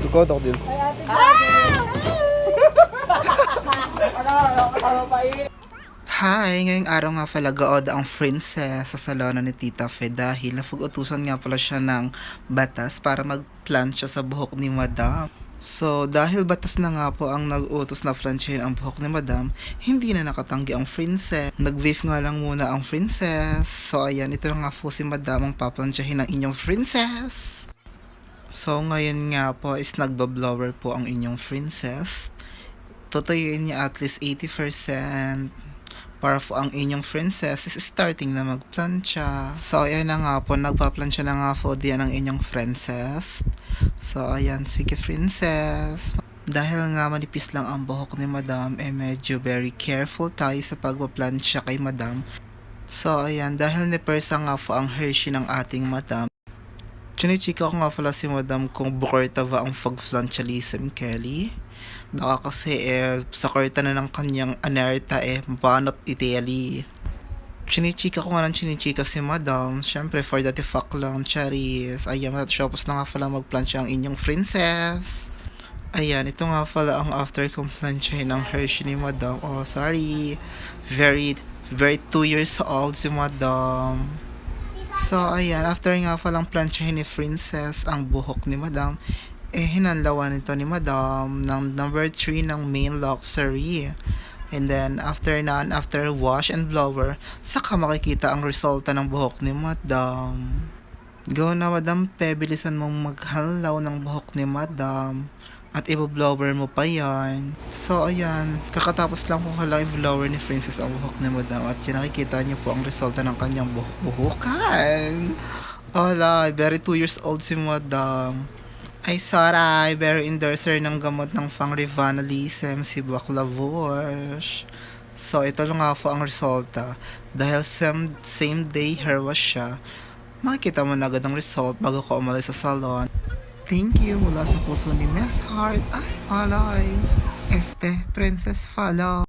Tukodok din. Ay, ate Janet! Ano, pa eh. Hi! Ngayong araw nga pala gaod ang princess sa salona ni Tita Fe dahil napag-utusan nga pala siya ng batas para mag-plancha sa buhok ni Madam. So, dahil batas na nga po ang nag-utos na planchahin ang buhok ni Madam, hindi na nakatanggi ang princess. Nag-wave nga lang muna ang princess. So, ayan, ito na nga po si Madam ang paplansyahin ng inyong princess. So, ngayon nga po is nagba-blower po ang inyong princess. Tutuyuin niya at least 80% para po ang inyong princess is starting na magplansya. So, ayan na nga po, nagpaplansya na nga po diyan ang inyong princess. So, ayan, sige princess. Dahil nga manipis lang ang buhok ni Madam, medyo very careful tayo sa pagpaplansya kay Madam. So, ayan, dahil ni-persa nga po ang Hershey ng ating Madam, chinichika ko nga pala si Madam kung bukorta ba ang pag-planchalism, Kelly. Baka kasi sa korta na ng kanyang anerta banot Italy. Chinichika ko nga ng chinichika si Madam. Syempre for the fuck lang, charis. Ayan, matapos na nga pala magplansya ang inyong princess. Ayan, ito nga pala ang after kong plansyahin ng Hershey ni Madam. Oh, sorry. Very 2 years old si Madam. So, ayan, after nga palang plansyahin ni princess ang buhok ni Madam, hinanlawan nito ni Madam ng number 3 ng main luxury. And then, after wash and blower, saka makikita ang resulta ng buhok ni Madam. Go na Madam, bilisan mong maghanlaw ng buhok ni Madam. At i-blower mo pa yan. So, ayan, kakatapos lang po halang i-blower ni Princess ang buhok ni Madam. At yan, nakikita niyo po ang resulta ng kanyang buhukan. Ala, very 2 years old si Madam. Ay, sorry, very endorser ng gamot ng pang-revivalism si Baclavush. So, ito lang nga po ang resulta. Dahil same day hair wash siya, makikita mo na agad ang result bago ka umalis sa salon. Thank you mula sa puso ni Miss Heart. Ay, alay. Princess follow.